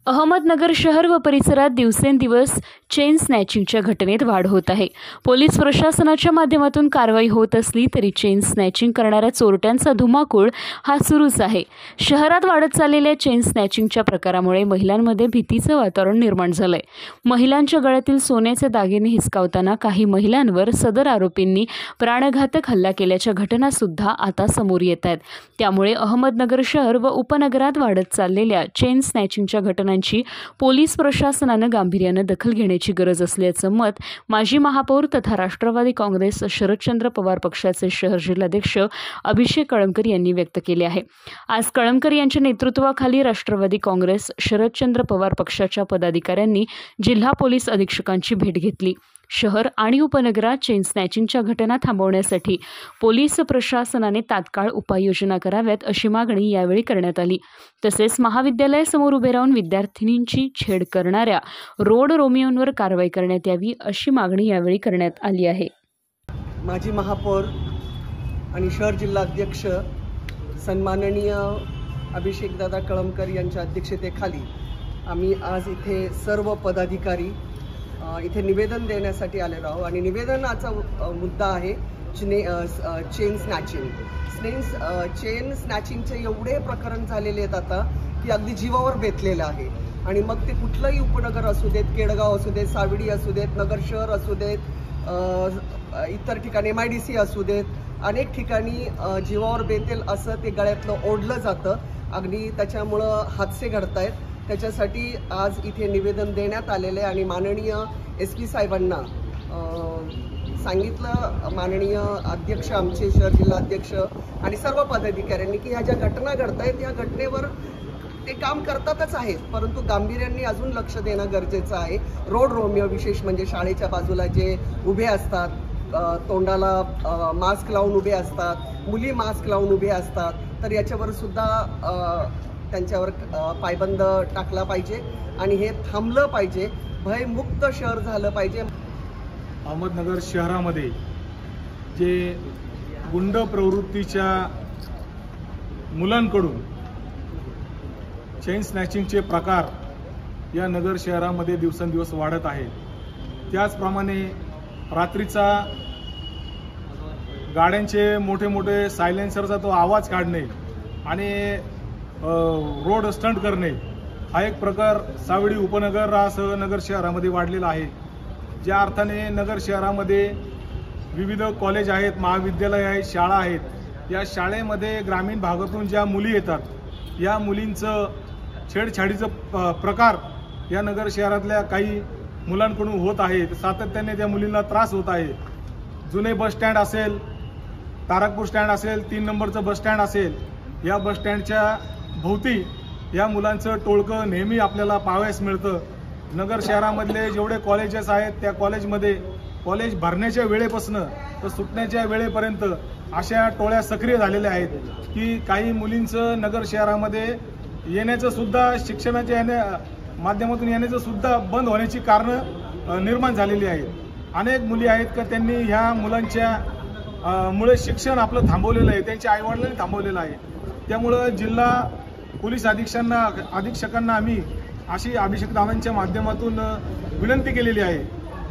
अहमदनगर शहर व परिसरात दिवसेंदिवस चेन स्नॅचिंगच्या घटनेत वाढ होत आहे। पोलीस प्रशासनाच्या माध्यमातून कारवाई होत असली तरी चेन स्नॅचिंग करणाऱ्या चोरट्यांचा धुमाकूळ हा सुरूच आहे। शहरात वाढत चाललेल्या चेन स्नॅचिंगच्या प्रकारामुळे महिलांमध्ये भीतीचे वातावरण निर्माण झाले। महिलांच्या गळ्यातील सोन्याचे दागिने हिसकावताना काही महिलांवर सदर आरोपींनी प्राणघातक हल्ला केल्याच्या घटना सुद्धा आता समोर येत आहेत। त्यामुळे अहमदनगर शहर व उपनगरात वाढत चाललेल्या चेन स्नॅचिंगच्या घटनांची पोलीस प्रशासनाने गांभीर्याने दखल घेण्याची गरज असल्याचं मत माजी महापौर तथा राष्ट्रवादी काँग्रेस शरदचंद्र पवार पक्षाचे शहर जिल्हाध्यक्ष अभिषेक कळमकर यांनी व्यक्त केले आहे। आज कळमकर यांच्या नेतृत्वाखाली राष्ट्रवादी काँग्रेस शरदचंद्र पवार पक्षाच्या पदाधिकाऱ्यांनी जिल्हा पोलीस अधीक्षकांची भेट घेतली। शहर आणि उपनगरात चेन स्नॅचिंगच्या घटना थांबवण्यासाठी पोलीस प्रशासनाने तात्काळ उपाययोजना कराव्यात अशी मागणी यावेळी करण्यात आली। तसेच महाविद्यालयासमोर उभे राहून विद्यार्थिनींची छेड करणाऱ्या रोड रोमियोंवर कारवाई करण्यात यावी अशी मागणी यावेळी करण्यात आली आहे। माजी महापौर आणि शहर जिल्हाध्यक्ष सन्माननीय अभिषेकदादा कळमकर यांच्या अध्यक्षतेखाली आम्ही आज इथे सर्व पदाधिकारी इथे निवेदन देण्यासाठी आलेलो आहोत आणि निवेदनाचा मुद्दा आहे चेन स्नॅचिंगचे एवढे प्रकरण झालेले आहेत आता की अगदी जीवावर बेतलेलं आहे। आणि मग ते कुठलंही उपनगर असू देत, केडगाव असू देत, सावडी असू देत, नगर शहर असू देत, इतर ठिकाणी MIDC असू देत, अनेक ठिकाणी जीवावर बेतेल असं ते गळ्यातलं ओढलं जातं। अगदी त्याच्यामुळं हादसे घडत आहेत। त्याच्यासाठी आज इथे निवेदन देण्यात आलेले आणि माननीय SP साहेबांना सांगितलं, माननीय अध्यक्ष आमचे शहर जिल्हाध्यक्ष आणि सर्व पदाधिकाऱ्यांनी की ह्या ज्या घटना घडत आहेत या घटनेवर ते काम करतातच आहेत, परंतु गांभीर्याने अजून लक्ष देणं गरजेचं आहे। रोड रोमिओ विशेष म्हणजे शाळेच्या बाजूला जे उभे असतात, तोंडाला मास्क लावून उभे असतात, मुली मास्क लावून उभे असतात, तर याच्यावर सुद्धा त्यांच्यावर पायबंद टाकला पाहिजे आणि हे थांबलं पाहिजे। भयमुक्त शहर झालं पाहिजे। अहमदनगर शहरामध्ये जे गुंड प्रवृत्तीच्या मुलांकडून चेन स्नॅचिंगचे प्रकार या नगर शहरामध्ये दिवसेंदिवस वाढत आहेत। त्याचप्रमाणे रात्रीचा गाड्यांचे मोठे मोठे सायलेन्सरचा तो आवाज काढणे आणि रोड स्टंट करणे हा एक प्रकार सावडी उपनगरासह नगर शहरामध्ये वाढलेला आहे। ज्या अर्थाने नगर शहरामध्ये विविध कॉलेज आहेत, महाविद्यालय आहेत, शाळा आहेत, या शाळेमध्ये ग्रामीण भागातून ज्या मुली येतात या मुलींचं छेडछाडीचं प्रकार या नगर शहरातल्या काही मुलांकडून होत आहे। सातत्याने त्या मुलींना त्रास होत आहे। जुने बस स्टँड असेल, तारकपूर स्टँड असेल, 3 नंबरचं बस स्टँड असेल, या बस स्टँडच्या भोवती या मुलांचं टोळकं नेहमी आपल्याला पाहावयास मिळतं। नगर शहरामधले जेवढे कॉलेजेस आहेत त्या कॉलेजमध्ये कॉलेज भरण्याच्या वेळेपासून तर सुटण्याच्या वेळेपर्यंत अशा टोळ्या सक्रिय झालेल्या आहेत की काही मुलींचं नगर शहरामध्ये येण्याचं सुद्धा, शिक्षणाच्या माध्यमातून येण्याचं सुद्धा बंद होण्याची कारणं निर्माण झालेली आहेत। अनेक मुली आहेत का त्यांनी ह्या मुलांच्या मुळे शिक्षण आपलं थांबवलेलं आहे, त्यांच्या आईवडिलांनी थांबवलेलं आहे। त्यामुळं जिल्हा पोलीस अधीक्षकांना आम्ही अशी अभिषेकदादांच्या माध्यमातून विनंती केलेली आहे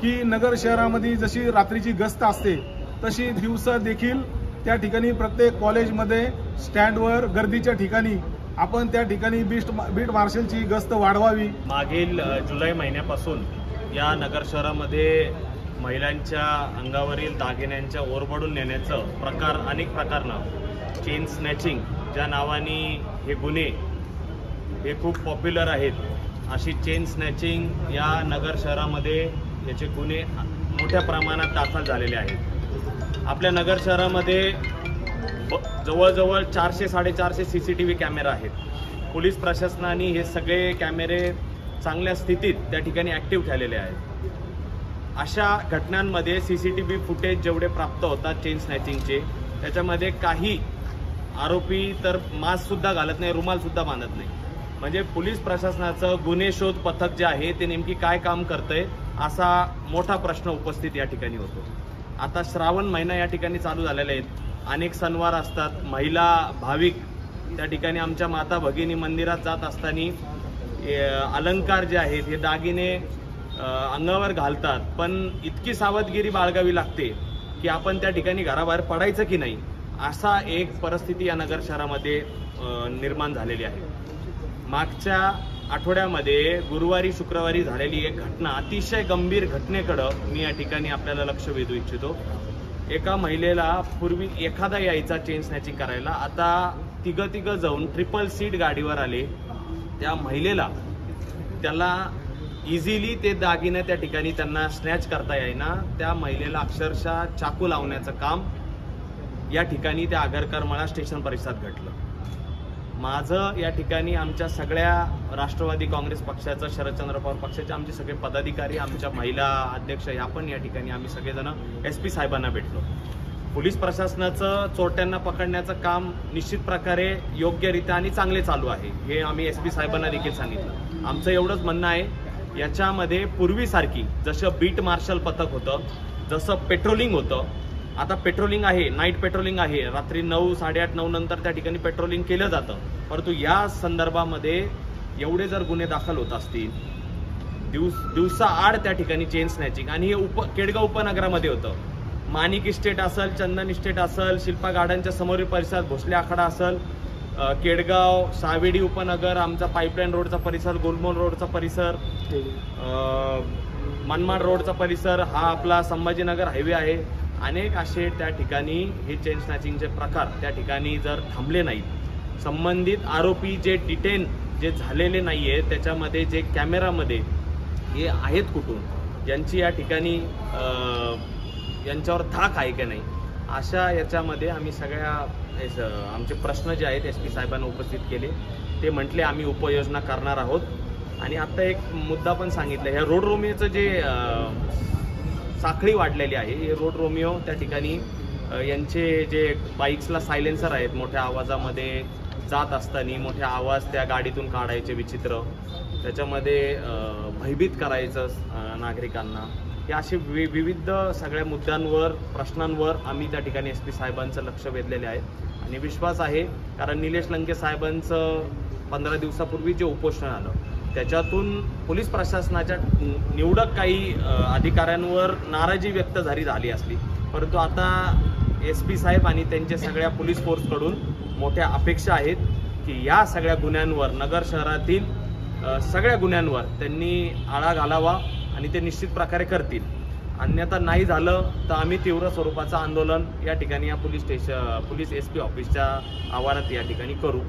की नगर शहरामध्ये जशी रात्रीची गस्त असते तशी दिवसा देखील त्या ठिकाणी प्रत्येक कॉलेजमध्ये, स्टँडवर, गर्दीच्या ठिकाणी आपण त्या ठिकाणी बीट मार्शलची गस्त वाढवावी। मागील जुलै महिन्यापासून या नगर शहरामध्ये महिलांच्या अंगावरील दागिन्यांच्या ओरबडून नेण्याचं प्रकार, अनेक प्रकारनं चेन स्नॅचिंग ज्या नावाने हे गुन्हे हे खूप पॉप्युलर आहेत, अशी चेन स्नॅचिंग या नगर शहरामध्ये याचे गुन्हे मोठ्या प्रमाणात दाखल झालेले आहेत। आपल्या नगर शहरामध्ये जवळजवळ 400-450 CCTV कॅमेरा आहेत। पोलीस प्रशासनाने हे सगळे कॅमेरे चांगल्या स्थितीत त्या ठिकाणी ॲक्टिव्ह ठेवलेले आहेत। अशा घटनांमध्ये CCTV फुटेज जेवढे प्राप्त होतात चेन स्नॅचिंगचे, त्याच्यामध्ये काही आरोपी तर मास्क सुद्धा घालत नाही, रुमाल सुद्धा बांधत नाही। म्हणजे पोलीस प्रशासनाचं गुन्हे शोध पथक जे आहे ते नेमकी काय काम करतंय असा मोठा प्रश्न उपस्थित या ठिकाणी होतो। आता श्रावण महिना या ठिकाणी चालू झालेला आहे, अनेक सणवार असतात, महिला भाविक त्या ठिकाणी आमच्या माता भगिनी मंदिरात जात असताना अलंकार जे आहेत हे दागिने अंगावर घालतात, पण इतकी सावधगिरी बाळगावी लागते की आपण त्या ठिकाणी घराबाहेर पडायचं की नाही, असा एक परिस्थिती या नगर शहरामध्ये निर्माण झालेली आहे. मागच्या आठवड्यामध्ये गुरुवारी शुक्रवारी झालेली एक घटना, अतिशय गंभीर घटनेकडं मी या ठिकाणी आपल्याला लक्ष वेधू इच्छितो. एका महिलेला पूर्वी एखादा यायचा चेन स्नॅचिंग करायला, आता तिघं जाऊन 3 सीट गाडीवर आले. त्या महिलेला त्याला इझिली ते दागिने त्या ठिकाणी त्यांना स्नॅच करता येईना. त्या महिलेला अक्षरशः चाकू लावण्याचं काम या ठिकाणी त्या आगरकरमाळा स्टेशन परिसरात घडलं. माझं या ठिकाणी आमच्या सगळ्या राष्ट्रवादी काँग्रेस पक्षाचं, शरदचंद्र पवार पक्षाचे आमचे सगळे पदाधिकारी, आमच्या महिला अध्यक्ष या पण या ठिकाणी आम्ही सगळेजण SP साहेबांना भेटलो. पोलीस प्रशासनाचं चोरट्यांना पकडण्याचं काम निश्चित प्रकारे योग्यरित्या आणि चांगले चालू आहे, हे आम्ही SP साहेबांना देखील सांगितलं. आमचं एवढंच म्हणणं आहे, याच्यामध्ये पूर्वीसारखी जसं बीट मार्शल पथक होतं, जसं पेट्रोलिंग होतं, आता पेट्रोलिंग आहे, नाईट पेट्रोलिंग आहे, रात्री 9, 8:30, 9 नंतर त्या ठिकाणी पेट्रोलिंग केलं जातं. परंतु या संदर्भामध्ये एवढे जर गुन्हे दाखल होत असतील, दिवसाआड त्या ठिकाणी चेन स्नॅचिंग, आणि हे केडगाव उपनगरामध्ये होतं. माणिक इस्टेट असेल, चंदन इस्टेट असेल, शिल्पा गार्डनच्या समोरील परिसरात भोसले आखाडा असेल, केडगाव, सावेडी उपनगर, आमचा पाईपलाईन रोडचा परिसर, गोलमोल रोडचा परिसर, मनमाड रोडचा परिसर, हा आपला संभाजीनगर हायवे आहे. अनेक असे त्या ठिकाणी हे चेन स्नॅचिंगचे प्रकार त्या ठिकाणी जर थांबले नाहीत, संबंधित आरोपी जे डिटेन जे झालेले नाही आहेत, त्याच्यामध्ये जे कॅमेरामध्ये हे आहेत कुठून, यांची या ठिकाणी यांच्यावर धाक आहे की नाही, अशा याच्यामध्ये आम्ही सगळ्या आमचे प्रश्न जे आहेत SP साहेबांना उपस्थित केले. ते म्हटले आम्ही उपाययोजना करणार आहोत. आणि आता एक मुद्दा पण सांगितलं, ह्या रोड रोमिओचं जे साखळी वाढलेली आहे, हे रोड रोमिओ त्या ठिकाणी यांचे जे बाईक्सला सायलेन्सर आहेत, मोठ्या आवाजामध्ये जात असताना मोठे आवाज त्या गाडीतून काढायचे विचित्र, त्याच्यामध्ये भयभीत करायचं नागरिकांना, हे असे विविध सगळ्या मुद्द्यांवर, प्रश्नांवर आम्ही त्या ठिकाणी SP साहेबांचं लक्ष वेधलेले आहे. आणि विश्वास आहे, कारण निलेश लंके साहेबांचं 15 दिवसापूर्वी जे उपोषण आलं, त्याच्यातून पोलीस प्रशासनाच्या निवडक काही अधिकाऱ्यांवर नाराजी व्यक्त झाली असली, परंतु आता SP साहेब आणि त्यांच्या सगळ्या पोलीस फोर्सकडून मोठ्या अपेक्षा आहेत की या सगळ्या गुन्ह्यांवर, नगर शहरातील सगळ्या गुन्ह्यांवर त्यांनी आळा घालावा, आणि ते निश्चित प्रकारे करतील. अन्यथा नाही झालं तर आम्ही तीव्र स्वरूपाचं आंदोलन या ठिकाणी या पोलीस SP ऑफिसच्या आवारात या ठिकाणी करू.